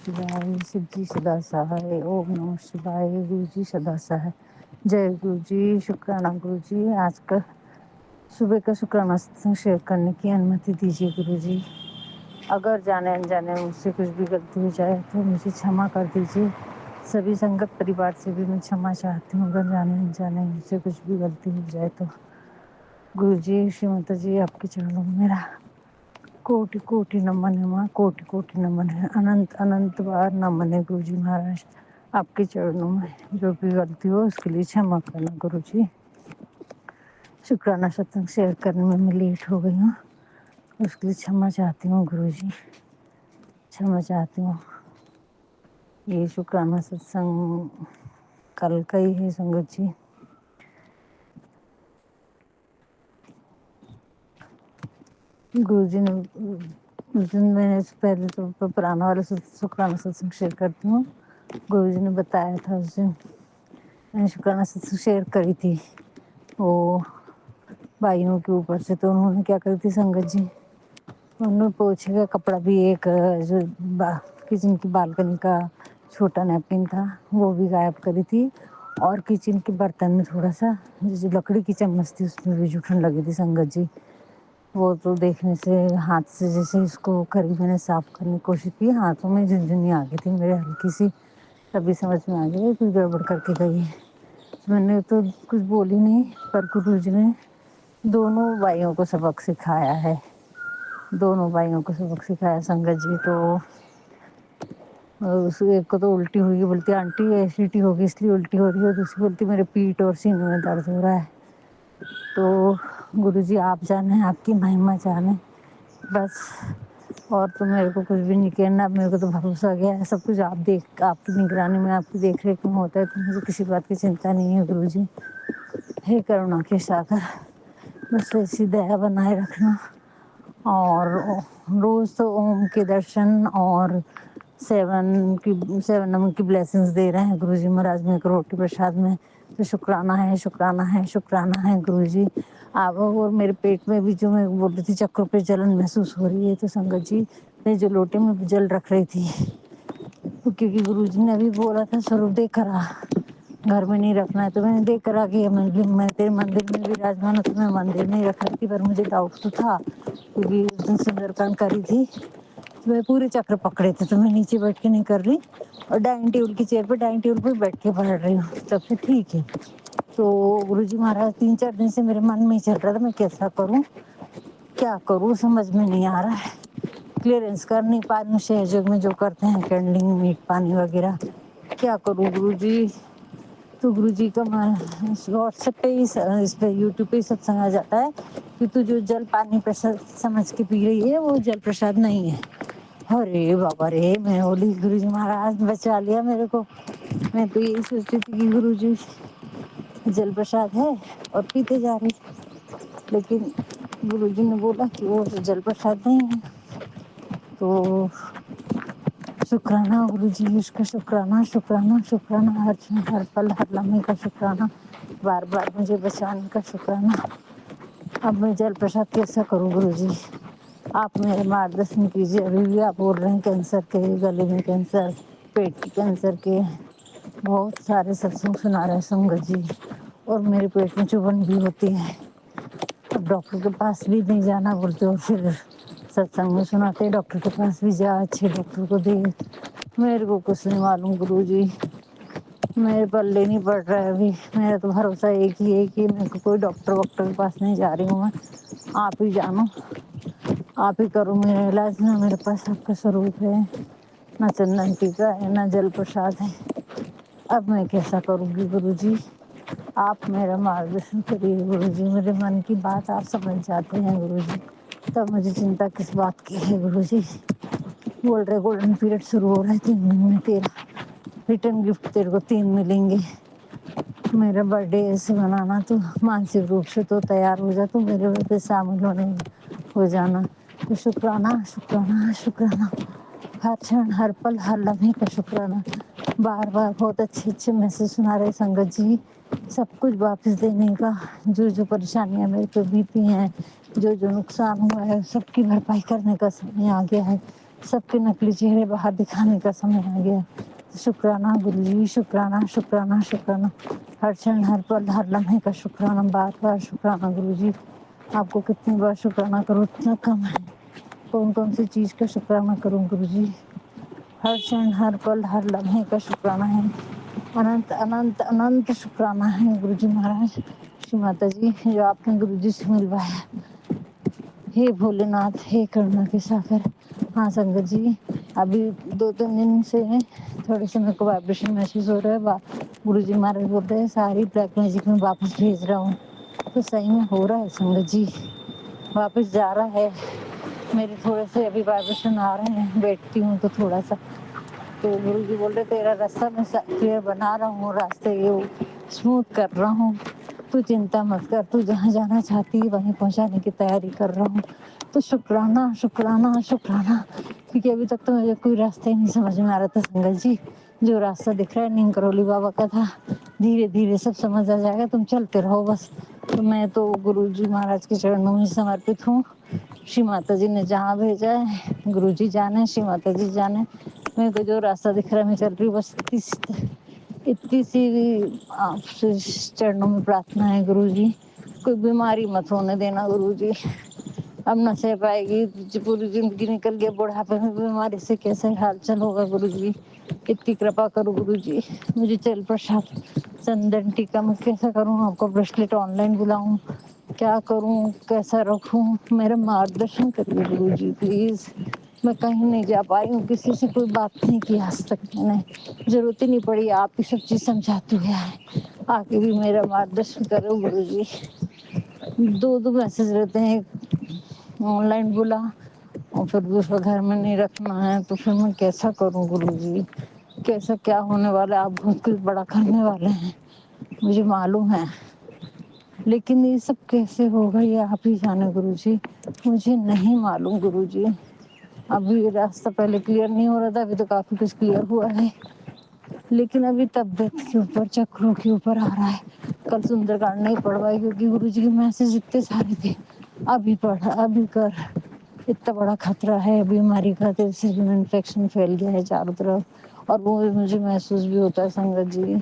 शिवाय, शिव जी सदा सहाय, ओम नमः शिवाय, गुरु जी सदा सहाय। जय गुरु जी, शुक्राना गुरु जी। आज का सुबह का शुक्राना सत्संग शेयर करने की अनुमति दीजिए गुरु जी। अगर जाने अनजाने मुझसे कुछ भी गलती हो जाए तो मुझे क्षमा कर दीजिए। सभी संगत परिवार से भी मैं क्षमा चाहती हूँ, अगर जाने अनजाने मुझसे कुछ भी गलती हो जाए तो। गुरु जी, श्री माता जी, आपके चरणों में मेरा कोटि कोटि नमन है माँ, कोटि कोटि नमन है, अनंत अनंत बार नमन है गुरु जी महाराज। आपके चरणों में जो भी गलती हो उसके लिए क्षमा करना गुरु जी। शुक्राना सत्संग शेयर करने में मैं लेट हो गई हूँ, उसके लिए क्षमा चाहती हूँ गुरु जी, क्षमा चाहती हूँ। ये शुक्राना सत्संग कल का ही है संगत जी। गुरु जी ने उस दिन मैंने पहले तो पुराना वाला शुक्राना सत्संग शेयर करती हूँ। गुरु जी ने बताया था उस दिन, मैंने शुक्राना सत्संग शेयर करी थी वो भाइयों के ऊपर से। तो उन्होंने क्या करी थी संगत जी, उन्होंने पोछे का कपड़ा भी, एक जो किचन की बालकनी का छोटा नैपकिन था वो भी गायब करी थी, और किचन के बर्तन में थोड़ा सा जो लकड़ी की चम्मच थी उसमें भी जूठन लगी थी संगत जी। वो तो देखने से हाथ से जैसे इसको करी मैंने साफ करने की कोशिश की, हाथों में झुनझुनी आ गई थी मेरे हल्की सी, तभी समझ में आ गया कुछ गड़बड़ करके गई है। मैंने तो कुछ बोली नहीं, पर गुरु जी ने दोनों भाइयों को सबक सिखाया है, दोनों भाइयों को सबक सिखाया संगत जी। तो उस एक को तो उल्टी हुई, बोलती आंटी एसिडिटी होगी इसलिए उल्टी हो रही है, दूसरी बोलती मेरे पीठ और सीने में दर्द हो रहा है। तो गुरु जी आप जाने, आपकी महिमा जाने बस, और तो मेरे को कुछ भी नहीं कहना। मेरे को तो भरोसा गया है, सब कुछ आप देख, आपकी निगरानी में, आपकी देख रेख में होता है, तो मुझे किसी बात की चिंता नहीं है गुरु जी। हे करुणा के सागर, बस ऐसी दया बनाए रखना। और रोज तो ओम के दर्शन और 7 नंबर की ब्लेसिंग्स दे रहे हैं गुरु जी महाराज मेरे को रोटी प्रसाद में। तो शुक्राना है, शुक्राना है, शुक्राना है गुरु जी। आप और मेरे पेट में भी जो मैं बोल रही थी चक्रों पे जलन महसूस हो रही है, तो संगत जी मैं जो लोटे में जल रख रही थी, तो क्योंकि गुरु जी ने अभी बोला था स्वरूप दे कर आ, घर में नहीं रखना है, तो मैंने देख कर आ गया। मैं तेरे मंदिर में विराजमान हूँ, तो मैं मंदिर में ही रख रही थी, पर मुझे डाउट तो था क्योंकि उस दिन सुंदरकांड करी थी, तो मैं पूरे चक्र पकड़े थे, तो मैं नीचे बैठ के नहीं कर रही और डाइनिंग टेबल की चेयर पर डाइनिंग टेबल पर बैठ के पढ़ रही हूँ, तब से ठीक है। तो गुरु जी महाराज 3-4 दिन से मेरे मन में ही चल रहा था मैं कैसा करूँ, क्या करूँ, समझ में नहीं आ रहा है। क्लियरेंस कर नहीं पा रही हूँ सहयोग में जो करते हैं कैंडलिंग मीट पानी वगैरह, क्या करूँ गुरु जी। तो गुरु जी का व्हाट्सएप पे ही, इस पे यूट्यूब पे ही सत्संग आ जाता है कि तू जो जल पानी प्रसाद समझ के पी रही है वो जल प्रसाद नहीं है। अरे बाबा रे, मैं बोली गुरु जी महाराज बचा लिया मेरे को। मैं तो यही सोचती थी कि गुरु जी जल प्रसाद है और पीते जा रही, लेकिन गुरु जी ने बोला कि वो जल प्रसाद नहीं है। तो शुक्राना गुरु जी, उसका शुक्राना शुक्राना शुक्राना, हर क्षण हर पल हर लम्हे का शुक्राना, बार बार मुझे बचाने का शुक्राना। अब मैं जल प्रसाद कैसा करूं गुरु जी, आप मेरे मार्गदर्शन कीजिए। अभी भी आप बोल रहे हैं कैंसर के, गले में कैंसर, पेट के कैंसर के बहुत सारे सत्संग सुना रहे हैं संगत जी, और मेरे पेट में चुभन भी होती है। अब डॉक्टर के पास भी नहीं जाना बोलते, और फिर सत्संग में सुनाते डॉक्टर के पास भी जा, अच्छे डॉक्टर को दे। मेरे को कुछ नहीं मालूम गुरु जी, मेरे पल्ले नहीं पड़ रहा है अभी। मेरा तो भरोसा एक ही है कि मैं कोई डॉक्टर वॉक्टर के पास नहीं जा रही हूँ, मैं आप ही जानो, आप ही करो मेरा इलाज। ना मेरे पास आपका स्वरूप है, ना चंदन टीका है, ना जल प्रसाद है। अब मैं कैसा करूँगी गुरु जी, आप मेरा मार्गदर्शन करिए गुरु जी। मेरे मन की बात आप समझ जाते हैं गुरु जी, तब मुझे चिंता किस बात की है गुरु जी। बोल रहे गोल्डन पीरियड शुरू हो रहा है 3 महीने में, तेरा रिटर्न गिफ्ट तेरे को 3 मिलेंगे। मेरा बर्थडे ऐसे मनाना, तो मानसिक रूप से तो तैयार हो जा, तो मेरे बर्थडे शामिल होने हो जाना। तो शुक्राना शुक्राना शुक्राना, हर क्षण हर पल हर लम्हे का शुक्राना। बार बार बहुत अच्छे अच्छे मैसेज सुना रहे संगत जी, सब कुछ वापस देने का, जो जो परेशानियां मेरे पे बीती हैं, जो जो नुकसान हुआ है सबकी भरपाई करने का समय आ गया है। सबके नकली चेहरे बाहर दिखाने का समय आ गया। शुक्राना गुरुजी, शुक्राना शुक्राना शुक्राना, हर क्षण हर पल हर लम्हे का शुक्राना, बार बार शुक्राना गुरुजी। आपको कितनी बार शुक्राना करूँ उतना कम है। कौन कौन सी चीज़ का शुक्राना करूँ गुरुजी? हर क्षण हर पल हर लम्हे का शुक्राना है। अनंत अनंत अनंत शुक्राना है गुरुजी महाराज, श्री माता जी, जो आपने गुरुजी से मिलवाया। हे भोलेनाथ, हे करुणा के सागर। हाँ संगत जी, अभी 2-3 दिन से थोड़े से मेरे को वाइब्रेशन महसूस हो रहा है। गुरुजी महाराज बोल रहे हैं सारी ब्लैक मैजिक में वापस भेज रहा हूँ। तो सही में हो रहा है संगत जी, वापस जा रहा है। मेरे थोड़े से अभी वाइब्रेशन आ रहे हैं, बैठती हूँ तो थोड़ा सा। तो गुरुजी बोल रहे तेरा रास्ता मैं क्लियर बना रहा हूँ, रास्ते स्मूथ कर रहा हूँ, तू चिंता मत कर, तू जहाँ जाना चाहती है वहीं पहुँचाने की तैयारी कर रहा हूँ। तो शुक्राना शुक्राना शुक्राना, क्योंकि अभी तक तो मुझे कोई रास्ता ही नहीं समझ में आ रहा था संगत जी। जो रास्ता दिख रहा है नीम करोली बाबा का था, धीरे धीरे सब समझ आ जाएगा, तुम चलते रहो बस। तो मैं तो गुरुजी महाराज के चरणों में समर्पित हूँ। श्री माता जी ने जहाँ भेजा है गुरुजी जाने, श्री माता जी जाने। मेरे को जो रास्ता दिख रहा है मैं चल रही हूँ बस। इतनी सी आपसे चरणों में प्रार्थना है गुरुजी, कोई बीमारी मत होने देना गुरुजी। अब न सह पाएगी, पूरी जिंदगी निकल गई, बुढ़ापे में बीमारी से कैसे हाल चल होगा गुरुजी। इतनी कृपा करो गुरुजी, मुझे चल प्रसाद चंदन टीका मैं कैसा करूँ? आपको ब्रेसलेट ऑनलाइन बुलाऊं, क्या करूँ, कैसा रखूँ? मेरा मार्गदर्शन करिए गुरुजी प्लीज। मैं कहीं नहीं जा पाई हूँ, किसी से कोई बात नहीं की आज तक मैंने, जरूरत ही नहीं पड़ी, आप ही सब चीज समझाते हुए आए। आके भी मेरा मार्गदर्शन करो गुरुजी। 2 मैसेज रहते हैं, ऑनलाइन बोला और फिर दूसरा घर में नहीं रखना है, तो फिर मैं कैसा करूं गुरुजी? कैसा क्या होने वाला है? आप बहुत कुछ बड़ा करने वाले हैं मुझे मालूम है, लेकिन ये सब कैसे होगा ये आप ही जाने गुरुजी, मुझे नहीं मालूम गुरुजी। अभी रास्ता पहले क्लियर नहीं हो रहा था, अभी तो काफी कुछ क्लियर हुआ है, लेकिन अभी तबियत के ऊपर, चक्रों के ऊपर आ रहा है। कल सुंदरकांड नहीं पढ़ पाई क्योंकि गुरुजी के मैसेज इतने सारे थे। अभी पढ़, अभी कर, इतना बड़ा खतरा है बीमारी का, तेरे शरीर में इन्फेक्शन फैल गया है चारों तरफ, और वो मुझे महसूस भी होता है संगत जी।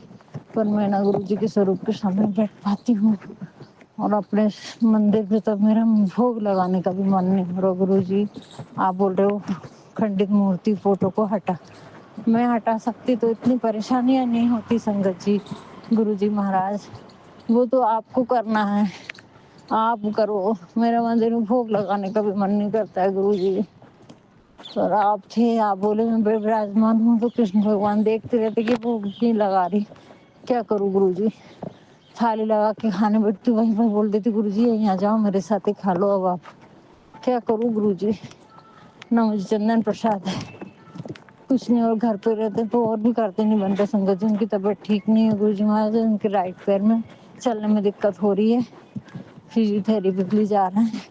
पर मैं ना गुरुजी के स्वरूप के सामने बैठ पाती हूँ, और अपने मंदिर पे तब मेरा भोग लगाने का भी मन नहीं हो रहा गुरुजी। आप बोल रहे हो खंडित मूर्ति फोटो को हटा, मैं हटा सकती तो इतनी परेशानियां नहीं होती संगत जी। गुरुजी महाराज, वो तो आपको करना है, आप करो, मेरे मंदिर में भोग लगाने का भी मन नहीं करता है गुरुजी। पर आप थे, आप बोले मैं विराजमान हूँ, तो कृष्ण भगवान देखते रहते कि भोग नहीं लगा रही, क्या करूँ गुरुजी? थाली लगा के खाने बैठती, वहीं पर बोल देती गुरुजी यहाँ जाओ मेरे साथ ही खा लो। अब आप, क्या करूँ गुरुजी? ना मुझे चंदन प्रसाद है, कुछ नहीं, और घर पे रहते तो और भी करते नहीं बनते संगत जी। उनकी तबीयत ठीक नहीं है गुरुजी महाराज, उनके राइट पैर में चलने में दिक्कत हो रही है, फिजियोथेरेपी के लिए जा रहे हैं,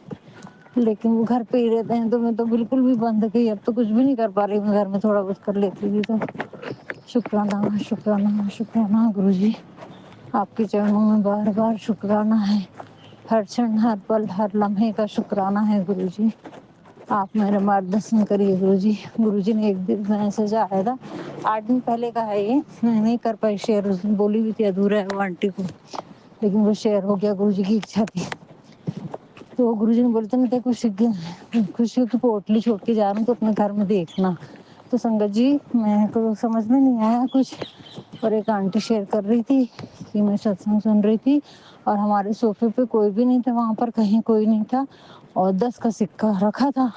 लेकिन वो घर पे ही रहते हैं। तो मैं तो बिल्कुल भी बंद गई, अब तो कुछ भी नहीं कर पा रही, मैं घर में थोड़ा बहुत कर लेती थी। तो शुक्राना शुक्राना शुक्राना गुरुजी, आपके चरणों में बार बार शुक्राना है, हर क्षण हर पल हर लम्हे का शुक्राना है गुरुजी। आप मेरा मार्गदर्शन करिए गुरुजी। गुरुजी ने एक दिन मैसेज आया था, 8 दिन पहले का है ये, मैं नहीं कर पाई शेयर, उस दिन बोली हुई थी अधूरा है वो आंटी को, लेकिन वो शेयर हो गया, गुरुजी की इच्छा थी। तो गुरुजी ने बोला था मैं तेरे को खुशियों की पोटली छोड़ के जा रहा हूँ, तो अपने घर में देखना। तो संगत जी मेरे को समझ में नहीं आया कुछ, और एक आंटी शेयर कर रही थी कि मैं सत्संग सुन रही थी और हमारे सोफे पे कोई भी नहीं था, वहां पर कहीं कोई नहीं था, और 10 का सिक्का रखा था।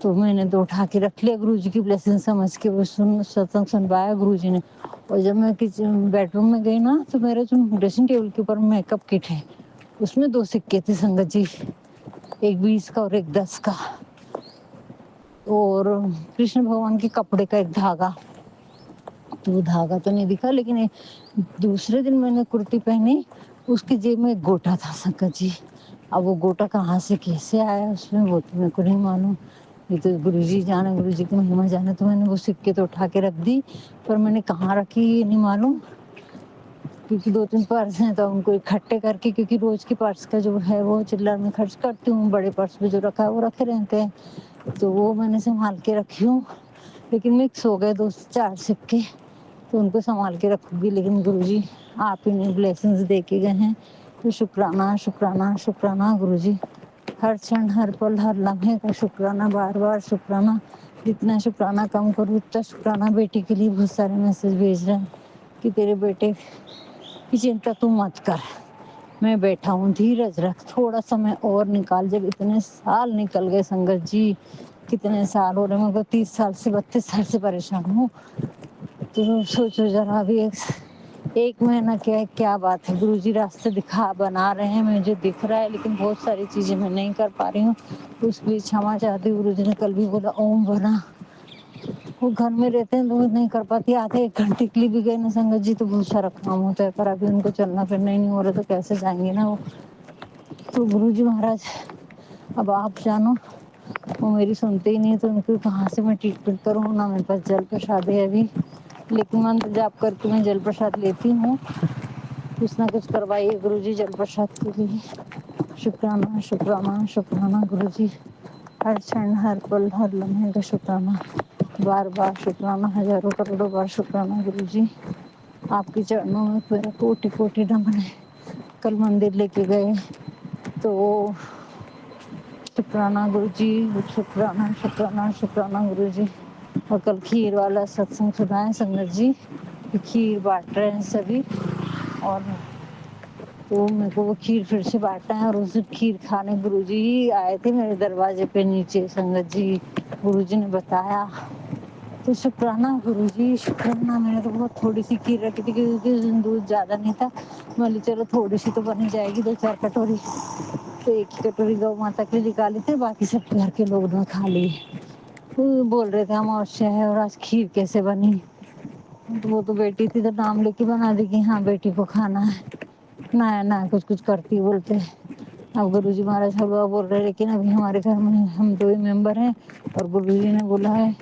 तो मैंने तो उठा के रख लिया गुरुजी की ब्लेसिंग समझ के, वो सत्संग सुनवाया गुरुजी ने। और जब मैं किचन बेडरूम में गई ना, तो मेरे जो ड्रेसिंग टेबल के ऊपर मेकअप किट है उसमें 2 सिक्के थे संगत जी, एक 20 का और एक 10 का, और कृष्ण भगवान के कपड़े का एक धागा। तो वो धागा तो नहीं दिखा, लेकिन दूसरे दिन मैंने कुर्ती पहनी, उसकी जेब में एक गोटा था संगत जी। अब वो गोटा कहाँ से कैसे आया उसमें, वो तो मेरे को नहीं मालूम, ये तो गुरुजी जाने, गुरुजी की महिमा जाने। तो मैंने वो सिक्के तो उठा के रख दी, पर मैंने कहाँ रखी ये नहीं मालूम, क्योंकि 2-3 पर्स हैं, तो उनको इकट्ठे करके, क्योंकि रोज के पर्स का जो है वो चिल्लर में खर्च करती हूँ, बड़े पर्स में जो रखा है वो रखे रहते हैं, तो वो मैंने संभाल के रखी हूँ, लेकिन मिक्स हो गए 2 से 4 सिक्के, तो उनको संभाल के रखूँगी। लेकिन गुरुजी आप ही ने ब्लेसिंग्स दे के गए हैं, तो शुक्राना, शुक्राना, शुक्राना गुरुजी। हर क्षण, हर पल, हर लम्हे का शुक्राना, बार-बार शुक्राना। जितना शुक्राना कम करूँ उतना शुक्राना। बेटे के लिए बहुत सारे मैसेज भेज रहे हैं कि तेरे बेटे की चिंता तू मत कर, मैं बैठा हूँ, धीरज रख, थोड़ा समय और निकाल। जब इतने साल निकल गए संगत जी, कितने साल हो रहे, मेरे को 30 साल से 32 साल से परेशान हूँ। तो सोचो जरा, अभी एक महीना क्या बात है। गुरुजी रास्ते बना रहे हैं, मुझे दिख रहा है, लेकिन बहुत सारी चीजें मैं नहीं कर पा रही हूँ। उस बीच क्षमा चाहती हूँ। गुरुजी ने कल भी बोला ओम बना, वो घर में रहते हैं तो नहीं कर पाती। आधे 1 घंटे के लिए भी गए ना संगत जी तो बहुत सारा काम होता है, पर अभी उनको चलना फिरना ही नहीं हो रहा, तो कैसे जाएंगे ना वो। तो गुरुजी महाराज अब आप जानो, वो मेरी सुनते ही नहीं, तो उनको कहाँ से मैं ट्रीटमेंट करूँ ना। मेरे पास जल प्रसाद है अभी, लेकिन मंत्र जाप करके मैं जल प्रसाद लेती हूँ। कुछ ना कुछ करवाइए गुरुजी जल प्रसाद के लिए। शुक्राना, शुक्राना, शुक्राना गुरुजी। हर क्षण, हर पल, हर लम्हे का शुक्राना, बार बार शुक्राना, हजारों करोड़ों बार शुक्राना गुरुजी। आपके चरणों में मेरा कोटि कोटि नमन है। कल मंदिर लेके गए तो शुक्राना गुरुजी, शुक्राना, शुक्राना, शुक्राना गुरुजी। और कल खीर वाला सत्संग सुना है संगत जी, खीर बांट रहे हैं सभी, और तो मेरे को वो खीर फिर से बांटना है। और उस दिन खीर खाने गुरुजी आए थे मेरे दरवाजे पे नीचे संगत जी, गुरुजी ने बताया। तो शुक्राना गुरुजी, शुक्राना। मैंने तो बहुत थोड़ी सी खीर रखी थी क्योंकि उस दिन दूध ज्यादा नहीं था। बोली चलो थोड़ी सी तो बनी जाएगी, 2-4 कटोरी। तो 1 ही कटोरी गौ माता के लिए निकाली थी, बाकी सब घर के लोग ने खा लिए। तो बोल रहे थे अमावस्या है और आज खीर कैसे बनी। तो वो तो बेटी थी तो नाम लेके बना दी कि हाँ बेटी को खाना है। ना ना कुछ कुछ करती बोलते। अब गुरुजी महाराज हलवा बोल रहे, लेकिन अभी हमारे घर में हम 2 ही मेंबर हैं, और गुरुजी ने बोला है,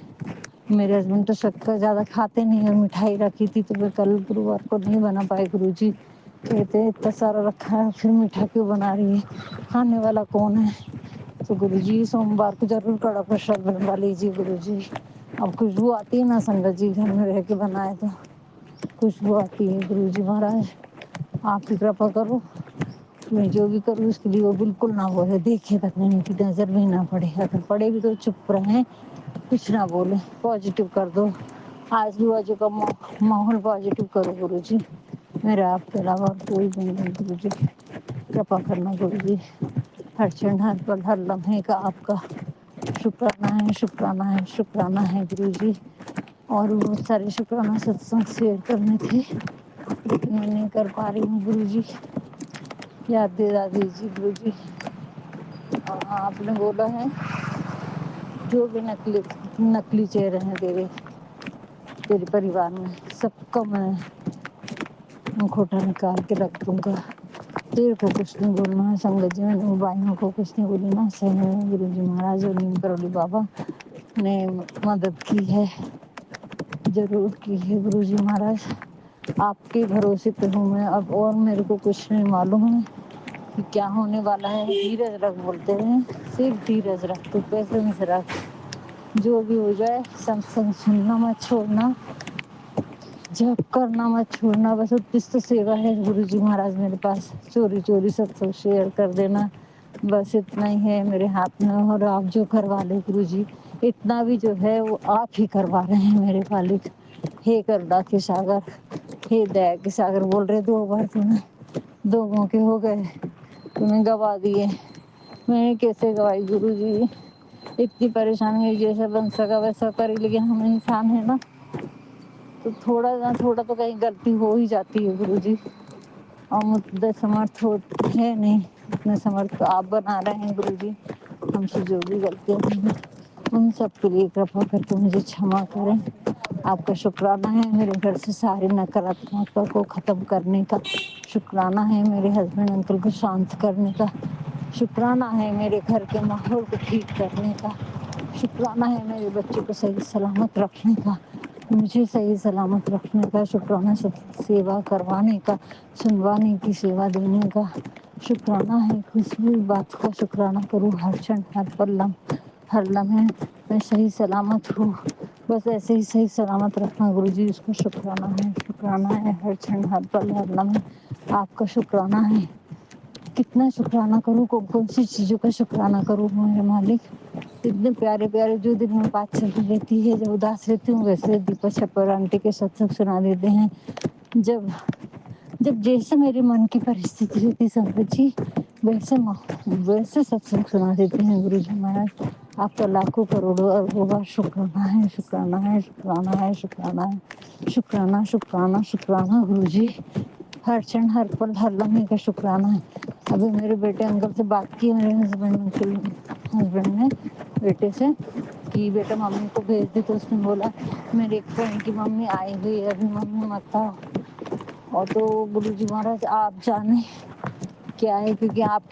मेरे हस्बैंड तो शक्कर ज्यादा खाते नहीं, और मिठाई रखी थी तो फिर कल गुरुवार को नहीं बना पाए। गुरुजी कहते इतना सारा रखा है फिर मीठा क्यों बना रही है, खाने वाला कौन है। तो गुरुजी सोमवार को जरूर कड़ा प्रसाद बनवा लीजिए गुरुजी। अब खुशबू आती है ना संगत जी, घर में रह के बनाए तो खुशबू आती है। गुरुजी महाराज आप ही कृपा करो, मैं जो भी करूँ उसके लिए वो बिल्कुल ना बोले, देखे तक नहीं, उनकी नजर भी ना पड़े, अगर पड़े भी तो चुप रहे, कुछ ना बोले, पॉजिटिव कर दो। आजू बाजू का माहौल पॉजिटिव करो गुरुजी। मेरा आपके अलावा कोई भी नहीं गुरुजी, कृपा करना गुरुजी। हर क्षण, हर पल, हर लम्हे का आपका शुक्राना है, शुक्राना है, शुक्राना है गुरुजी। और बहुत सारे शुक्राना सत्संग शेयर करने थे, लेकिन मैं नहीं कर पा रही हूँ गुरुजी, याद दिला दीजिए गुरुजी। और आपने बोला है जो भी नकली चेहरे हैं तेरे परिवार में, सबका मैं मुखौटा निकाल के रख दूंगा। तेरे को कुछ नहीं बोलना है संगत जी, मैंने भाइयों को कुछ नहीं बोली ना। सही में गुरु जी महाराज और नीम करोली बाबा ने मदद की है, जरूर की है गुरु जी महाराज। आपके भरोसे पे हूँ मैं अब, और मेरे को कुछ नहीं मालूम है कि क्या होने वाला है। धीरज रख बोलते हैं, सिर्फ धीरज रख, तू पेशेंस रख, जो भी हो जाए सत्संग सुनना मत छोड़ना, जब करना मत छोड़ना। बस उत्कृष्ट सेवा है गुरु जी महाराज मेरे पास, चोरी चोरी सत्संग शेयर कर देना, बस इतना ही है मेरे हाथ में। और आप जो करवा ले गुरु जी, इतना भी जो है वो आप ही करवा रहे हैं मेरे मालिक। हे करुणा के सागर, हे दया के सागर। बोल रहे 2 बार तूने 2 मौके हो गए, तूने गवा दिए, मैं कैसे गवाई गुरु जी। इतनी परेशानी है, जैसा बन सका वैसा करी, लेकिन हम इंसान है ना, तो थोड़ा ना थोड़ा तो कहीं गलती हो ही जाती है गुरु जी। और मुझे समर्थ है नहीं, इतने समर्थ आप बना रहे हैं गुरु जी। हमसे जो भी गलतियाँ हैं उन सब के लिए कृपा करके मुझे क्षमा करें। आपका शुक्राना है मेरे घर से सारी नकारात्मकता को ख़त्म करने का, शुक्राना है मेरे हस्बैंड अंकल को शांत करने का, शुक्राना है मेरे घर के माहौल को ठीक करने का, शुक्राना है मेरे बच्चे को सही सलामत रखने का, मुझे सही सलामत रखने का, शुक्राना सेवा करवाने का, सुनवाने की सेवा देने का शुक्राना है। किसी भी बात का शुक्राना करूँ हर क्षण, हर पल, हर लम्हे मैं सही सलामत हूँ। बस ऐसे ही सही सलामत रखना गुरुजी, इसको शुक्राना है हर क्षण, हर पल, हर लम्हे आपका शुक्राना है। कितना शुक्राना करूँ, कौन-कौन सी चीज़ों का शुक्राना करूँ मेरे मालिक। इतने प्यारे-प्यारे जो दिन में बात चलती रहती है, जब उदास रहती हूँ वैसे दीपक छप्पर आंटी के सत्संग सुना देते हैं। जब जब जैसे मेरे मन की परिस्थिति रहती संगत जी, वैसे सत्संग सुना देते हैं गुरुजी महाराज। आपका लाखों करोड़ों अरबों बार शुक्राना है, शुक्राना है, शुक्राना है, शुक्राना है, शुक्राना, शुक्राना, शुक्राना गुरुजी। हर क्षण, हर पल, हर लम्हे का शुक्राना है। अभी मेरे बेटे अंकल से बात की, मेरे हस्बैंड ने बेटे से कि बेटा मम्मी को भेज दे, तो उसने बोला मेरी एक फ्रेंड की मम्मी आई हुई है, अभी मम्मी मत आओ। और तो गुरुजी महाराज आप जाने क्या है, क्योंकि आप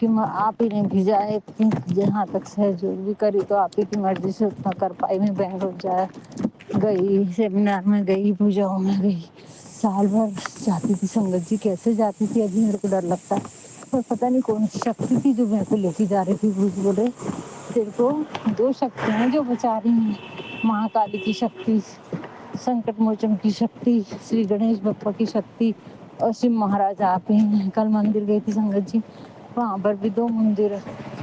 ही ने भेजा है। जहाँ तक सहयोग भी करी तो आप ही की मर्जी से उतना कर पाई। मैं बैंगलोर गई, सेमिनार में गई, पूजाओं में गई, साल भर जाती थी संगत जी। कैसे जाती थी अभी मेरे को डर लगता है, पर पता नहीं कौन सी शक्ति थी जो मेरे को लेके जा रही थी। गुरुजी बोले तेरे को दो शक्तियाँ हैं जो बचा रही हैं, महाकाली की शक्ति, संकट मोचन की शक्ति, श्री गणेश बप्पा की शक्ति और शिव महाराज आप ही हैं। कल मंदिर गई थी संगत जी, वहाँ पर भी 2 मंदिर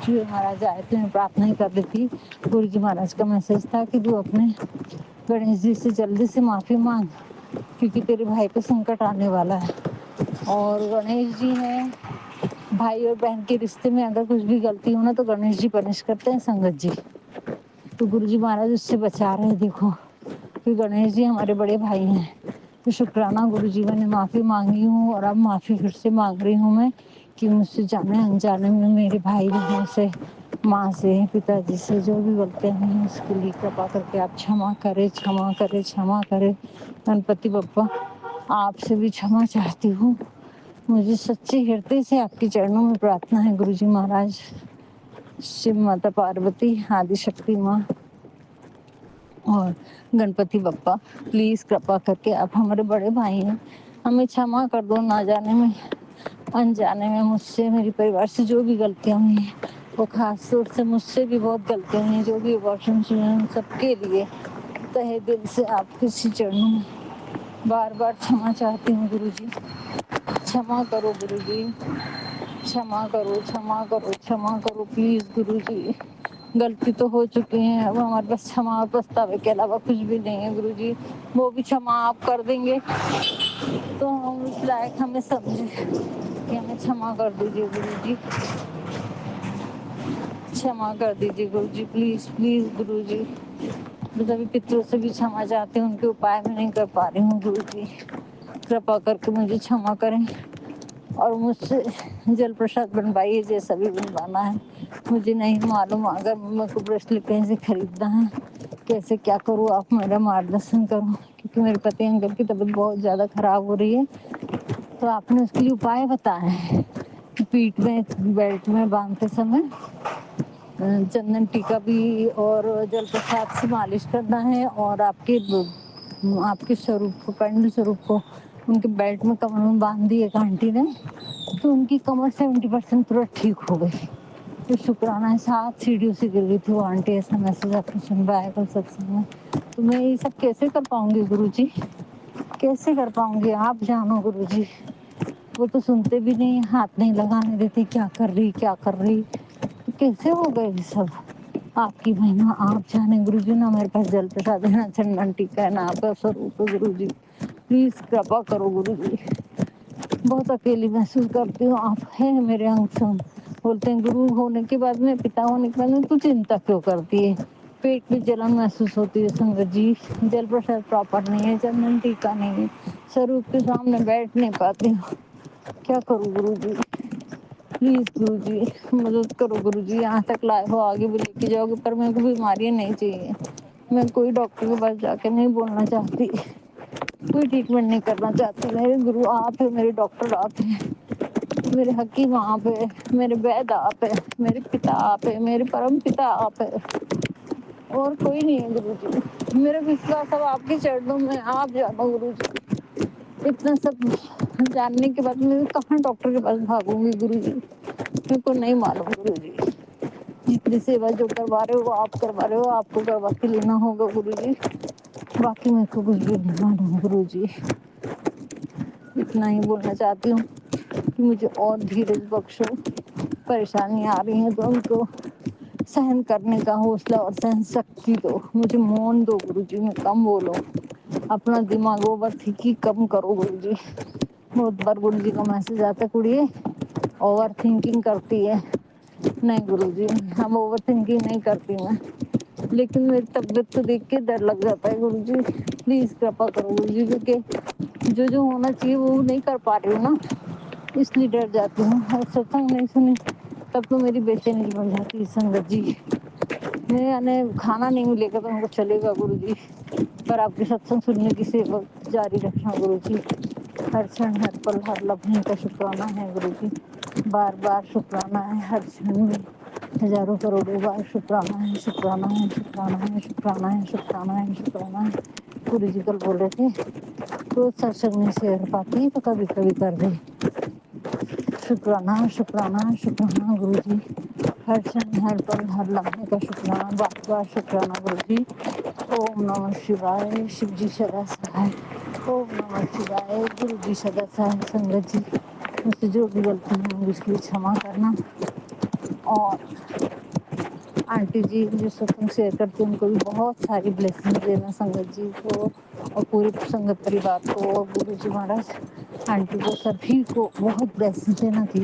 शिव महाराज आए थे। मैं प्रार्थना ही कर रही थी, गुरु जी महाराज का मैसेज था कि तू अपने गणेश जी से जल्दी से माफ़ी मांग, क्योंकि तेरे भाई पे संकट आने वाला है। और गणेश जी ने भाई और बहन के रिश्ते में अगर कुछ भी गलती हो ना तो गणेश जी पनिश करते हैं संगत जी। तो गुरु जी महाराज उससे बचा रहे हैं। देखो कि गणेश जी हमारे बड़े भाई हैं। तो शुक्राना गुरु जी, मैंने माफ़ी मांगी हूँ और अब माफ़ी फिर से मांग रही हूँ मैं कि मुझसे जाने अनजाने में मेरे भाई बहनों से, माँ से, पिताजी से जो भी गलतियाँ हुई हैं उसके लिए कृपा करके आप क्षमा करें, क्षमा करें, क्षमा करें। गणपति बप्पा आपसे भी क्षमा चाहती हूँ। मुझे सच्चे हृदय से आपके चरणों में प्रार्थना है गुरु जी महाराज। शिव माता पार्वती, आदि शक्ति माँ और गणपति बप्पा, प्लीज़ कृपा करके आप हमारे बड़े भाई हैं, हमें क्षमा कर दो। ना जाने में अनजाने में मुझसे, मेरे परिवार से जो भी गलतियाँ हुई हैं, वो खास तौर से मुझसे भी बहुत गलतियाँ हुई हैं। जो भी अबॉर्शंस हुए हैं उन सबके लिए तहे दिल से आपके चरणों में बार बार क्षमा चाहती हूँ गुरु जी। क्षमा करो गुरु जी, क्षमा करो, क्षमा करो, क्षमा करो प्लीज़ गुरु जी। गलती तो हो चुकी है, अब हमारे पास क्षमा और पछतावे के अलावा कुछ भी नहीं है गुरु जी। वो भी क्षमा आप कर देंगे तो हम उस लायक हमें समझे कि हमें क्षमा कर दीजिए गुरु जी, क्षमा कर दीजिए गुरु जी, प्लीज़ प्लीज़ गुरु जी। मैं सभी पितरों से भी क्षमा चाहती हूँ, उनके उपाय में नहीं कर पा रही हूँ गुरु जी। कृपा करके मुझे क्षमा करें और मुझसे जल प्रसाद बनवाइए जैसा भी बनवाना है। मुझे नहीं मालूम, अगर मेरे को ब्रेसलेट कहीं से खरीदना है, कैसे क्या करूँ, आप मेरा मार्गदर्शन करो, क्योंकि मेरे पति अंकल की तबीयत बहुत ज़्यादा खराब हो रही है। तो आपने उसके लिए उपाय बताया है कि पीठ में बेल्ट में बांधते समय चंदन टीका भी और जल प्रसाद से मालिश करना है, और आपके स्वरूप को, कंठ स्वरूप को उनके बेल्ट में, कमर में बांध दी एक आंटी ने, तो उनकी कमर 70% तुरंत ठीक हो गई। तो शुक्राना है, 7 सीढ़ियों से गिर गई थी वो आंटी। ऐसा मैसेज आपने सुनवाया कल सत्संग में। तो मैं ये सब कैसे कर पाऊंगी गुरु जी, कैसे कर पाऊंगी, आप जानो गुरु जी। वो तो सुनते भी नहीं, हाथ नहीं लगाने देते, क्या कर रही क्या कर रही। तो कैसे हो गए सब, आपकी महिमा आप जाने गुरु जी। ना मेरे पास जल प्रसाद है, ना चंदन टीका है, ना आपका स्वरूप है गुरु जी। प्लीज कृपा करो गुरु जी। बहुत अकेली महसूस करती हूँ, आप हैं मेरे अंग संग। बोलते हैं गुरु होने के बाद में, पिता होने के बाद में तू चिंता क्यों करती है। पेट में जलन महसूस होती है संगत जी, जल प्रसाद प्रॉपर नहीं है, चंदन टीका नहीं है, स्वरूप के सामने बैठ नहीं पाती हूँ। क्या करूँ गुरु जी, प्लीज गुरु जी मदद करो गुरु जी। यहाँ तक लाए हो, आगे भी लेके जाओगे, पर मेरे को बीमारियाँ नहीं चाहिए। मैं कोई डॉक्टर के पास जाके नहीं बोलना चाहती, कोई ट्रीटमेंट नहीं करना चाहती। मेरे गुरु आप है, मेरे डॉक्टर आप है, मेरे हकीम आप है, मेरे वैद्य आप है, मेरे पिता आप है, मेरे परम पिता आप है, और कोई नहीं है गुरु जी। मेरा विश्वास अब आपके चरणों में, आप जानो गुरु जी। इतना सब जानने के बाद मैं कहाँ डॉक्टर के पास भागूंगी गुरु जी, मेरे को नहीं मालूम गुरु जी। जितनी सेवा जो करवा रहे हो वो आप करवा रहे हो, आपको करवा के लेना होगा गुरु जी। बाकी मेरे को कुछ भी नहीं मालूम गुरु जी। इतना ही बोलना चाहती हूँ कि मुझे और धीरज बख्शो। परेशानी आ रही है तो उनको सहन करने का हौसला और सहन शक्ति दो। मुझे मौन दो गुरु जी, मैं कम बोलो, अपना दिमाग ओवर थिंकिंग कम करो गुरु जी। बहुत बार गुरु जी का मैसेज आता है, कुड़िए ओवर थिंकिंग करती है। नहीं गुरु जी, हम ओवर थिंकिंग नहीं करती मैं, लेकिन मेरी तबीयत तो देख के डर लग जाता है गुरु जी। प्लीज कृपा करो गुरु जी, क्योंकि जो जो होना चाहिए वो नहीं कर पा रही हूँ ना, इसलिए डर जाती हूँ। और सत्संग नहीं सुनी तब तो मेरी बेचैनी बन जाती है संगत जी। मैं यानी खाना नहीं मिलेगा तो हमको चलेगा गुरु जी, पर आपके सत्संग सुनने की सेवा जारी रखना गुरु जी। हर क्षण हर पल हर लम्हे का शुक्राना है गुरु जी। बार बार शुक्राना है, हर क्षण में हजारों करोड़ों बार शुक्राना है, शुक्राना है, शुक्राना है, शुक्राना है, शुक्राना है, शुक्राना है। गुरु जी कल बोल रहे थे तो सत्संग नहीं शेयर पाती तो कभी कभी कर दे। शुक्राना शुक्राना शुक्राना गुरु जी। हर क्षण हर पल हर लम्हे का शुक्राना, बार बार शुक्राना गुरु जी। ओम नमः शिवाय। शिव जी सदा सहाय। ओम नमः शिवाय। गुरु जी सदा सहाय। संगत जी मुझसे जो भी गलती है उसके लिए क्षमा करना। और आंटी जी जो सत्संग शेयर करते हैं उनको भी बहुत सारी ब्लेसिंग देना संगत जी को और पूरे संगत परिवार को और गुरु जी महाराज आंटी को सभी को बहुत ब्लेसिंग देना थी।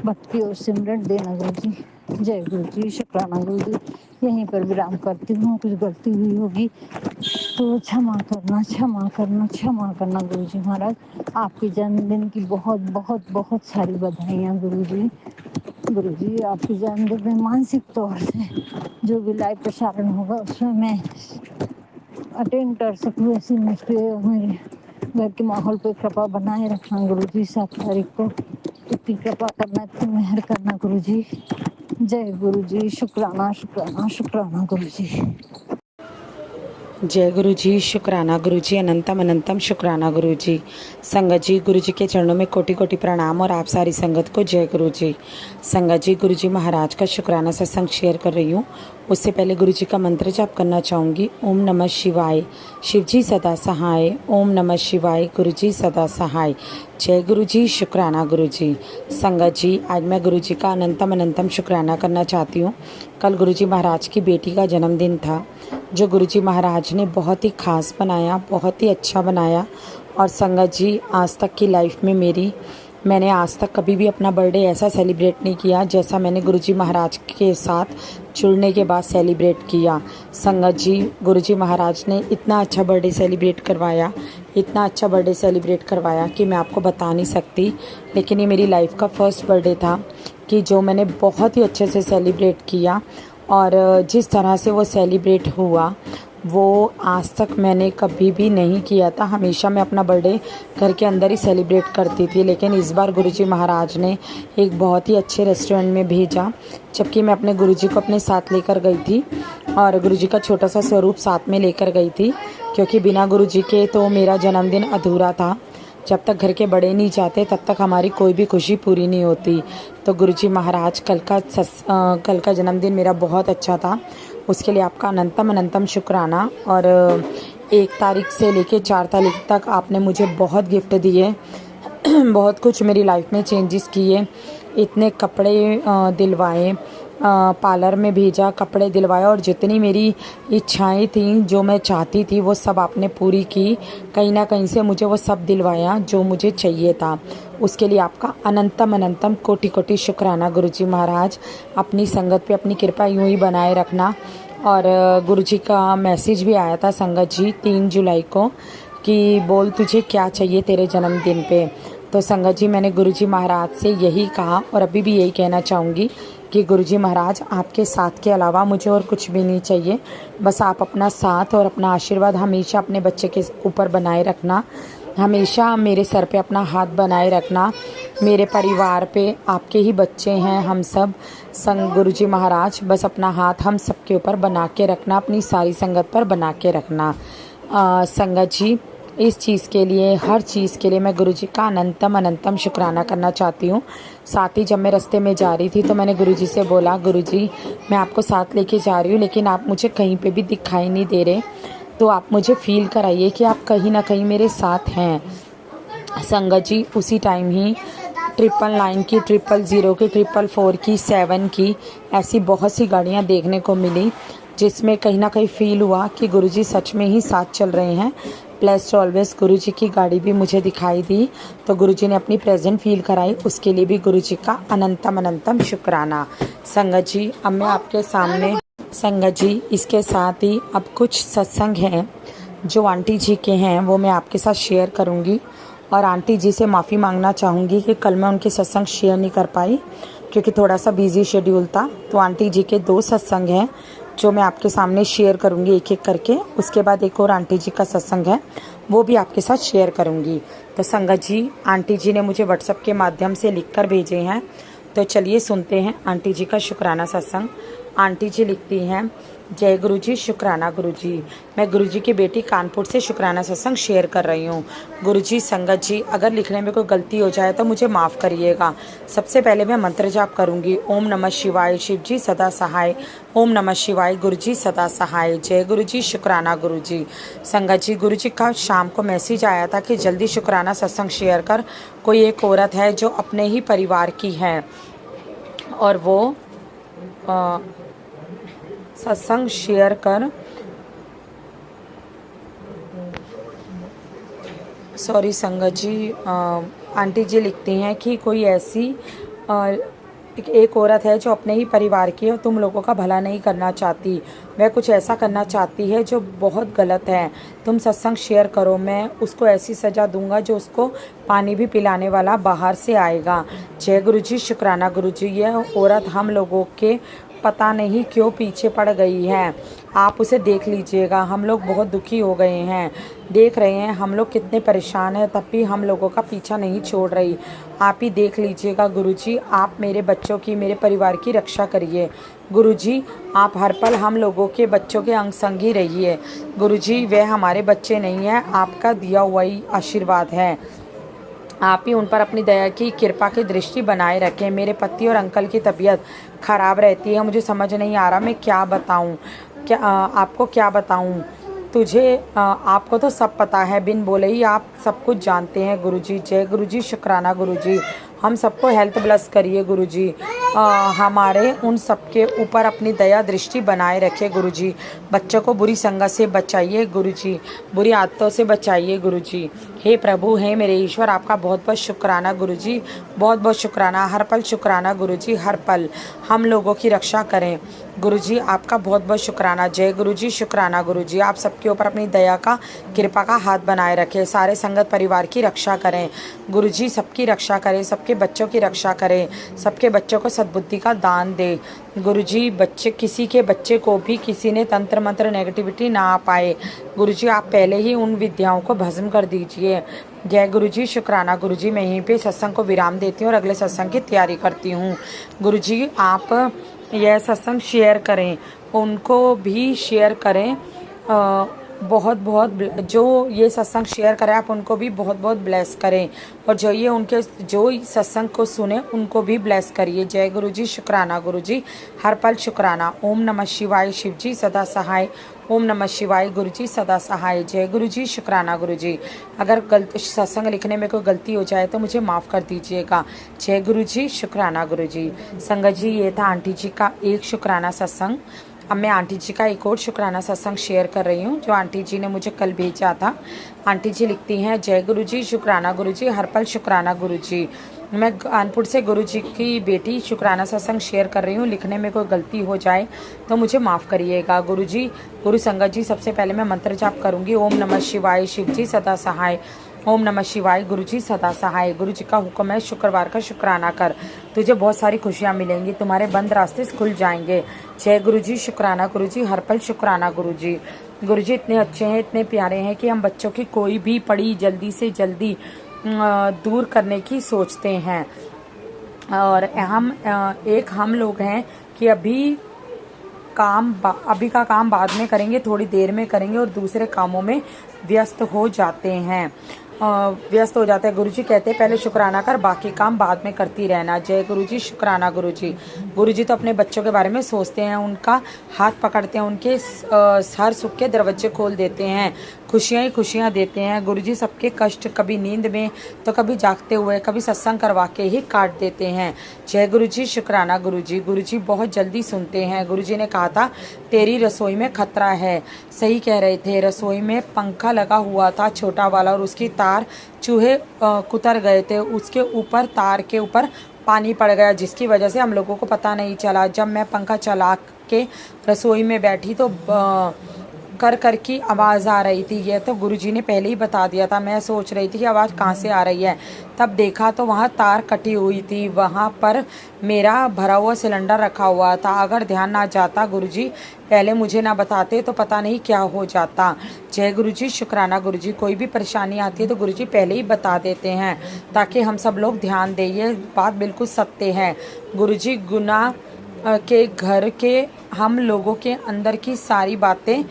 भक्ति और सिमरन देना गुरु जी। जय गुरु जी। शुक्राना गुरु जी। यहीं पर विराम करती हूँ। कुछ गलती हुई होगी तो क्षमा करना, क्षमा करना, क्षमा करना गुरु जी महाराज। आपके जन्मदिन की बहुत बहुत बहुत सारी बधाइयाँ गुरु जी। गुरु जी आपके जन्मदिन में मानसिक तौर से जो भी लाइव प्रसारण होगा उसमें मैं अटेंड कर सकूँ, ऐसी मुझ पर मेरे घर के माहौल पे कृपा बनाए रखना गुरु जी। 7 तारीख को इतनी कृपा करना, इतनी मेहर करना गुरु जी। जय गुरु जी। शुक्राना शुक्राना शुक्राना गुरु जी। जय गुरु जी। शुक्राना गुरु जी। अनंतम अनंतम शुक्राना गुरु जी। संगत जी गुरु जी के चरणों में कोटि कोटि प्रणाम और आप सारी संगत को जय गुरु जी। संगत जी गुरु जी महाराज का शुक्राना सत्संग शेयर कर रही हूँ। उससे पहले गुरु जी का मंत्र जाप करना चाहूँगी। ओम नमः शिवाय। शिव जी सदा सहाय। ओम नमः शिवाय। गुरु जी सदा सहाय। जय गुरु जी। शुक्राना गुरु जी। संगत जी आज मैं गुरु जी का अनंतम अनंतम शुक्राना करना चाहती हूँ। कल गुरु जी महाराज की बेटी का जन्मदिन था जो गुरु जी महाराज ने बहुत ही ख़ास बनाया, बहुत ही अच्छा बनाया। और संगत जी आज तक की लाइफ में मैंने आज तक कभी भी अपना बर्थडे ऐसा सेलिब्रेट नहीं किया जैसा मैंने गुरु जी महाराज के साथ जुड़ने के बाद सेलिब्रेट किया। संगत जी गुरु जी महाराज ने इतना अच्छा बर्थडे सेलिब्रेट करवाया, इतना अच्छा बर्थडे सेलिब्रेट करवाया कि मैं आपको बता नहीं सकती। लेकिन ये मेरी लाइफ का फर्स्ट बर्थडे था कि जो मैंने बहुत ही अच्छे से सेलिब्रेट किया। और जिस तरह से वो सेलिब्रेट हुआ वो आज तक मैंने कभी भी नहीं किया था। हमेशा मैं अपना बर्थडे घर के अंदर ही सेलिब्रेट करती थी, लेकिन इस बार गुरुजी महाराज ने एक बहुत ही अच्छे रेस्टोरेंट में भेजा, जबकि मैं अपने गुरुजी को अपने साथ लेकर गई थी और गुरुजी का छोटा सा स्वरूप साथ में लेकर गई थी, क्योंकि बिना गुरुजी के तो मेरा जन्मदिन अधूरा था। जब तक घर के बड़े नहीं जाते तब तक हमारी कोई भी खुशी पूरी नहीं होती। तो गुरुजी महाराज कल का जन्मदिन मेरा बहुत अच्छा था, उसके लिए आपका अनंतम अनंतम शुक्राना। और 1 तारीख से लेके 4 तारीख तक आपने मुझे बहुत गिफ्ट दिए, बहुत कुछ मेरी लाइफ में चेंजेस किए। इतने कपड़े दिलवाए, पार्लर में भेजा, कपड़े दिलवाए और जितनी मेरी इच्छाएं थी जो मैं चाहती थी वो सब आपने पूरी की। कहीं ना कहीं से मुझे वो सब दिलवाया जो मुझे चाहिए था। उसके लिए आपका अनंतम अनंतम कोटि कोटि शुक्राना गुरुजी महाराज। अपनी संगत पे अपनी कृपा यूं ही बनाए रखना। और गुरुजी का मैसेज भी आया था संगत जी 3 जुलाई को कि बोल तुझे क्या चाहिए तेरे जन्मदिन पे। तो संगत जी मैंने गुरुजी महाराज से यही कहा और अभी भी यही कहना चाहूँगी कि गुरुजी महाराज आपके साथ के अलावा मुझे और कुछ भी नहीं चाहिए। बस आप अपना साथ और अपना आशीर्वाद हमेशा अपने बच्चे के ऊपर बनाए रखना, हमेशा मेरे सर पे अपना हाथ बनाए रखना। मेरे परिवार पे आपके ही बच्चे हैं हम सब। संग गुरुजी महाराज बस अपना हाथ हम सबके ऊपर बना के रखना, अपनी सारी संगत पर बना के रखना। संगत जी इस चीज़ के लिए, हर चीज़ के लिए मैं गुरुजी का अनंतम अनंतम शुक्राना करना चाहती हूँ। साथ ही जब मैं रास्ते में जा रही थी तो मैंने गुरुजी से बोला, गुरुजी मैं आपको साथ लेके जा रही हूँ लेकिन आप मुझे कहीं पे भी दिखाई नहीं दे रहे, तो आप मुझे फ़ील कराइए कि आप कहीं ना कहीं मेरे साथ हैं। संगत जी उसी टाइम ही 999 की, 000 की, 444 की, 7 की, ऐसी बहुत सी गाड़ियाँ देखने को मिली जिसमें कहीं ना कहीं फ़ील हुआ कि गुरुजी सच में ही साथ चल रहे हैं। प्लस ऑलवेज गुरुजी की गाड़ी भी मुझे दिखाई दी, तो गुरुजी ने अपनी प्रेजेंट फील कराई, उसके लिए भी गुरुजी का अनंतम अनंतम शुक्राना। संगत जी अब मैं आपके सामने, संगत जी इसके साथ ही अब कुछ सत्संग हैं जो आंटी जी के हैं वो मैं आपके साथ शेयर करूंगी, और आंटी जी से माफ़ी मांगना चाहूँगी कि कल मैं उनके सत्संग शेयर नहीं कर पाई क्योंकि थोड़ा सा बिजी शेड्यूल था। तो आंटी जी के 2 सत्संग हैं जो मैं आपके सामने शेयर करूंगी एक एक करके। उसके बाद एक और आंटी जी का सत्संग है वो भी आपके साथ शेयर करूंगी। तो संगत जी आंटी जी ने मुझे व्हाट्सएप के माध्यम से लिखकर भेजे हैं, तो चलिए सुनते हैं आंटी जी का शुक्राना सत्संग। आंटी जी लिखती हैं, जय गुरु जी, शुक्राना गुरु जी। मैं गुरु जी की बेटी कानपुर से शुक्राना सत्संग शेयर कर रही हूँ। गुरु जी, संगत जी अगर लिखने में कोई गलती हो जाए तो मुझे माफ़ करिएगा। सबसे पहले मैं मंत्र जाप करूँगी। ओम नमः शिवाय, शिव जी सदा सहाय। ओम नमः शिवाय, गुरु जी सदा सहाय। जय गुरु जी, शुक्राना गुरु जी। संगत जी गुरु जी का शाम को मैसेज आया था कि जल्दी शुक्राना सत्संग शेयर कर। कोई एक औरत है जो अपने ही परिवार की है और वो सत्संग शेयर कर, सॉरी संगत जी, आंटी जी लिखती हैं कि कोई ऐसी एक औरत है जो अपने ही परिवार की है और तुम लोगों का भला नहीं करना चाहती, वह कुछ ऐसा करना चाहती है जो बहुत गलत है। तुम सत्संग शेयर करो, मैं उसको ऐसी सज़ा दूंगा जो उसको पानी भी पिलाने वाला बाहर से आएगा। जय गुरु जी, शुक्राना गुरु जी। यह औरत हम लोगों के पता नहीं क्यों पीछे पड़ गई है, आप उसे देख लीजिएगा। हम लोग बहुत दुखी हो गए हैं, देख रहे हैं हम लोग कितने परेशान हैं, तब भी हम लोगों का पीछा नहीं छोड़ रही। आप ही देख लीजिएगा गुरुजी, आप मेरे बच्चों की, मेरे परिवार की रक्षा करिए। गुरुजी आप हर पल हम लोगों के बच्चों के अंग संग ही रहिए। गुरुजी वह हमारे बच्चे नहीं हैं, आपका दिया हुआ ही आशीर्वाद है। आप ही उन पर अपनी दया की कृपा की दृष्टि बनाए रखें। मेरे पति और अंकल की तबीयत खराब रहती है, मुझे समझ नहीं आ रहा मैं क्या बताऊं, आपको क्या बताऊं। तुझे आपको तो सब पता है, बिन बोले ही आप सब कुछ जानते हैं गुरुजी। जय गुरुजी, शुक्राना गुरुजी। हम सबको हेल्थ ब्लेस करिए गुरुजी, हमारे उन सबके ऊपर अपनी दया दृष्टि बनाए रखे गुरुजी। बच्चों को बुरी संगत से बचाइए गुरुजी, बुरी आदतों से बचाइए गुरुजी। हे प्रभु, हे मेरे ईश्वर, आपका बहुत बहुत शुक्राना गुरुजी, बहुत बहुत शुक्राना, हर पल शुक्राना गुरुजी, हर पल हम लोगों की रक्षा करें गुरुजी, आपका बहुत बहुत शुक्राना। जय गुरुजी, शुक्राना गुरुजी। आप सबके ऊपर अपनी दया का, कृपा का हाथ बनाए रखें, सारे संगत परिवार की रक्षा करें गुरुजी, सबकी रक्षा करें, सबके बच्चों की रक्षा करें, सबके बच्चों को सद्बुद्धि का दान दे गुरुजी। बच्चे, किसी के बच्चे को भी किसी ने तंत्र मंत्र नेगेटिविटी ना आ पाए गुरुजी, आप पहले ही उन विद्याओं को भस्म कर दीजिए। जय गुरुजी, शुक्राना गुरुजी। मैं यहीं पे सत्संग को विराम देती हूँ और अगले सत्संग की तैयारी करती हूँ। गुरुजी आप यह सत्संग शेयर करें, उनको भी शेयर करें, बहुत बहुत जो ये सत्संग शेयर करें आप उनको भी बहुत बहुत ब्लेस करें, और जो ये उनके जो सत्संग को सुने उनको भी ब्लेस करिए। जय गुरुजी, शुक्राना गुरुजी, हर पल शुक्राना। ओम नमः शिवाय, शिव जी सदा सहाय। ओम नमः शिवाय, गुरु जी सदा सहाय। जय गुरु जी, शुक्राना गुरु जी। अगर गलत सत्संग लिखने में कोई गलती हो जाए तो मुझे माफ़ कर दीजिएगा। जय गुरु जी, शुक्राना गुरु जी। संगत जी ये था आंटी जी का एक शुक्राना सत्संग। अब मैं आंटी जी का एक और शुक्राना सत्संग शेयर कर रही हूँ जो आंटी जी ने मुझे कल भेजा था। आंटी जी लिखती हैं, जय गुरु जी, शुक्राना गुरु जी, हर पल शुक्राना गुरु जी। मैं कानपुर से गुरु जी की बेटी शुक्राना सत्संग शेयर कर रही हूँ। लिखने में कोई गलती हो जाए तो मुझे माफ़ करिएगा गुरु जी। गुरु संगत जी सबसे पहले मैं मंत्र जाप करूँगी। ओम नमः शिवाय, शिव जी सदा सहाय। ओम नमः शिवाय, गुरु जी सदा सहाय। गुरु जी का हुक्म है, शुक्रवार का शुक्राना कर, तुझे बहुत सारी खुशियाँ मिलेंगी, तुम्हारे बंद रास्ते खुल जाएंगे। जय गुरु जी, शुक्राना गुरु जी, हर पल शुक्राना गुरु जी। गुरु जी इतने अच्छे हैं, इतने प्यारे हैं कि हम बच्चों की कोई भी पड़ी जल्दी से जल्दी दूर करने की सोचते हैं। और हम लोग हैं कि अभी अभी का काम बाद में करेंगे, थोड़ी देर में करेंगे और दूसरे कामों में व्यस्त हो जाते हैं। गुरु जी कहते हैं पहले शुक्राना कर, बाकी काम बाद में करती रहना। जय गुरु जी, शुक्राना गुरु जी। गुरु जी तो अपने बच्चों के बारे में सोचते हैं, उनका हाथ पकड़ते हैं, उनके हर सुख के दरवाजे खोल देते हैं, खुशियाँ ही खुशियाँ देते हैं। गुरु जी सबके कष्ट कभी नींद में तो कभी जागते हुए, कभी सत्संग करवा के ही काट देते हैं। जय गुरु जी, शुक्राना गुरु जी। गुरु जी बहुत जल्दी सुनते हैं। गुरु जी ने कहा था तेरी रसोई में खतरा है। सही कह रहे थे। रसोई में पंखा लगा हुआ था छोटा वाला, और उसकी तार चूहे कुतर गए थे, उसके ऊपर तार के ऊपर पानी पड़ गया, जिसकी वजह से हम लोगों को पता नहीं चला। जब मैं पंखा चला के रसोई में बैठी तो कर कर की आवाज़ आ रही थी। ये तो गुरुजी ने पहले ही बता दिया था। मैं सोच रही थी कि आवाज़ कहाँ से आ रही है, तब देखा तो वहाँ तार कटी हुई थी, वहाँ पर मेरा भरा हुआ सिलेंडर रखा हुआ था। अगर ध्यान ना जाता, गुरुजी पहले मुझे ना बताते तो पता नहीं क्या हो जाता। जय गुरुजी, शुक्राना गुरुजी। कोई भी परेशानी आती है तो गुरुजी पहले ही बता देते हैं ताकि हम सब लोग ध्यान दें। ये बात बिल्कुल सत्य है। गुरुजी गुनाह के घर के हम लोगों के अंदर की सारी बातें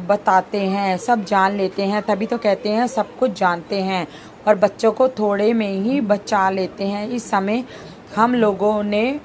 बताते हैं, सब जान लेते हैं, तभी तो कहते हैं सब कुछ जानते हैं, और बच्चों को थोड़े में ही बचा लेते हैं। इस समय हम लोगों ने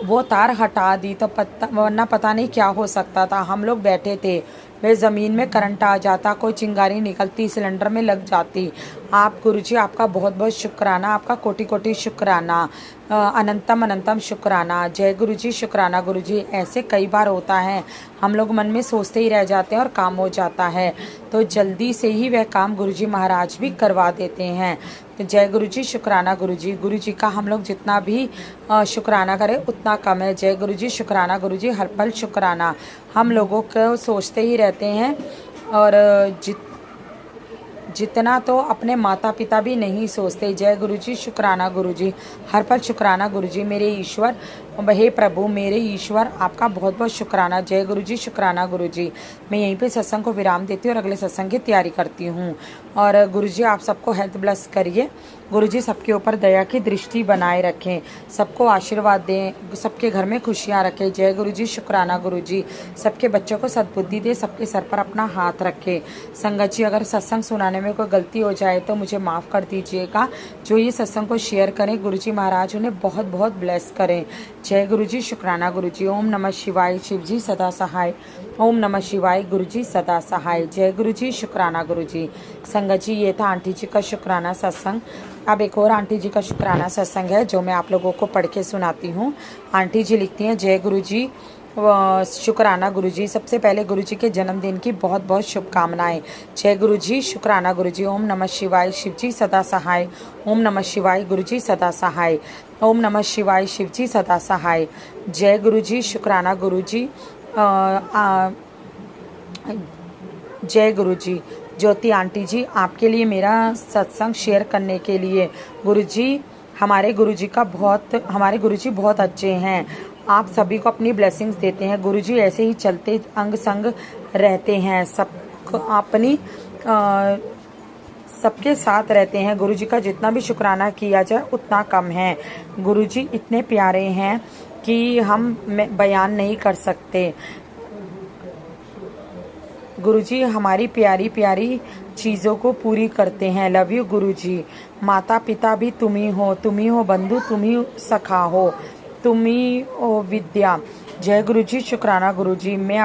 वो तार हटा दी तो वरना पता नहीं क्या हो सकता था। हम लोग बैठे थे, वे ज़मीन में करंट आ जाता, कोई चिंगारी निकलती, सिलेंडर में लग जाती। आप गुरुजी आपका बहुत बहुत शुक्राना, आपका कोटि कोटि शुक्राना, अनंतम अनंतम शुक्राना। जय गुरुजी, शुक्राना गुरुजी। ऐसे कई बार होता है, हम लोग मन में सोचते ही रह जाते हैं और काम हो जाता है, तो जल्दी से ही वह काम गुरुजी महाराज भी करवा देते हैं। तो जय गुरुजी, शुक्राना गुरुजी। गुरुजी का हम लोग जितना भी शुक्राना करें उतना कम है। जय गुरुजी, शुक्राना गुरुजी। हर पल शुक्राना। हम लोगों को सोचते ही रहते हैं, और जितना तो अपने माता पिता भी नहीं सोचते। जय गुरुजी, शुक्राना गुरुजी। हर पल शुक्राना गुरुजी। मेरे ईश्वर, हे प्रभु मेरे ईश्वर, आपका बहुत बहुत शुक्राना। जय गुरुजी, शुक्राना गुरुजी। मैं यहीं पे सत्संग को विराम देती हूँ और अगले सत्संग की तैयारी करती हूँ। और गुरुजी आप सबको हेल्थ ब्लेस करिए। गुरुजी सबके ऊपर दया की दृष्टि बनाए रखें, सबको आशीर्वाद दें, सबके घर में खुशियाँ रखें। जय गुरुजी, शुक्राना गुरुजी। सबके बच्चों को सद्बुद्धि दे, सबके सर पर अपना हाथ रखे। संगत जी अगर सत्संग सुनाने में कोई गलती हो जाए तो मुझे माफ़ कर दीजिएगा। जो ये सत्संग को शेयर करें, गुरुजी महाराज उन्हें बहुत बहुत ब्लेस करें। जय गुरुजी, शुक्राना गुरुजी। ओम नमः शिवाय, शिवजी सदा सहाय। ओम नमः शिवाय, गुरुजी सदा सहाय। जय गुरुजी, शुक्राना गुरुजी। संगत जी ये था आंटी जी का शुक्राना सत्संग। अब एक और आंटी जी का शुक्राना सत्संग है जो मैं आप लोगों को पढ़ के सुनाती हूँ। आंटी जी लिखती हैं, जय गुरुजी, शुक्राना गुरुजी। सबसे पहले गुरुजी के जन्मदिन की बहुत बहुत शुभकामनाएं। जय गुरुजी, शुक्राना गुरुजी। ओम नमः शिवाय, शिवजी सदा सहाय। ओम नमः शिवाय, गुरुजी सदा सहाय। ओम नमः शिवाय, शिवजी सदा सहाय। जय गुरुजी, शुक्राना गुरुजी। जय गुरुजी। ज्योति आंटी जी आपके लिए मेरा सत्संग शेयर करने के लिए। गुरुजी हमारे गुरुजी बहुत अच्छे हैं, आप सभी को अपनी ब्लेसिंग्स देते हैं। गुरुजी ऐसे ही चलते अंग संग रहते हैं, सबके साथ रहते हैं। गुरुजी का जितना भी शुक्राना किया जाए उतना कम है। गुरुजी इतने प्यारे हैं कि हम बयान नहीं कर सकते। गुरुजी हमारी प्यारी प्यारी चीज़ों को पूरी करते हैं। लव यू गुरुजी। माता पिता भी तुम ही हो बंधु, तुम ही सखा हो, तुम ही हो विद्या। जय गुरुजी, शुक्राना गुरुजी। मैं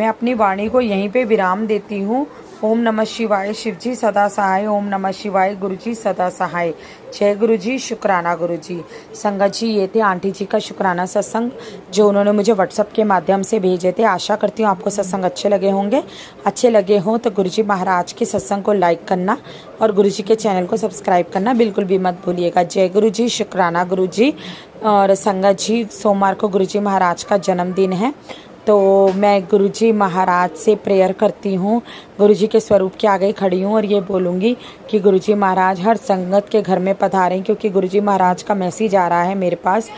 अपनी वाणी को यहीं पे विराम देती हूँ। ओम नमः शिवाय, शिवजी सदा सहाय। ओम नमः शिवाय, गुरुजी सदा सहाय। जय गुरुजी, शुक्राना गुरुजी। संगत जी ये थे आंटी जी का शुक्राना सत्संग जो उन्होंने मुझे व्हाट्सएप के माध्यम से भेजे थे। आशा करती हूँ आपको सत्संग अच्छे लगे होंगे। अच्छे लगे हों तो गुरुजी महाराज के सत्संग को लाइक करना और गुरुजी के चैनल को सब्सक्राइब करना बिल्कुल भी मत भूलिएगा। जय गुरुजी, शुक्राना गुरुजी। और संगत जी सोमवार को गुरुजी महाराज का जन्मदिन है, तो मैं गुरुजी महाराज से प्रेयर करती हूँ। गुरुजी के स्वरूप के आगे खड़ी हूँ और ये बोलूँगी कि गुरुजी महाराज हर संगत के घर में पधारें, क्योंकि गुरुजी महाराज का मैसेज आ रहा है मेरे पास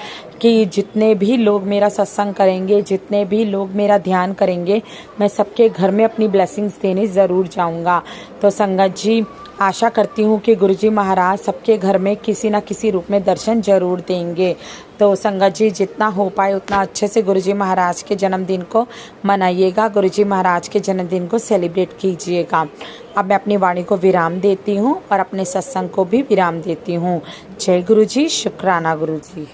कि जितने भी लोग मेरा सत्संग करेंगे, जितने भी लोग मेरा ध्यान करेंगे, मैं सबके घर में अपनी ब्लेसिंग्स देने ज़रूर जाऊँगा। तो संगत जी आशा करती हूँ कि गुरुजी महाराज सबके घर में किसी न किसी रूप में दर्शन जरूर देंगे। तो संगत जी जितना हो पाए उतना अच्छे से गुरुजी महाराज के जन्मदिन को मनाइएगा, गुरुजी महाराज के जन्मदिन को सेलिब्रेट कीजिएगा। अब मैं अपनी वाणी को विराम देती हूँ और अपने सत्संग को भी विराम देती हूँ। जय गुरुजी, शुक्राना गुरुजी।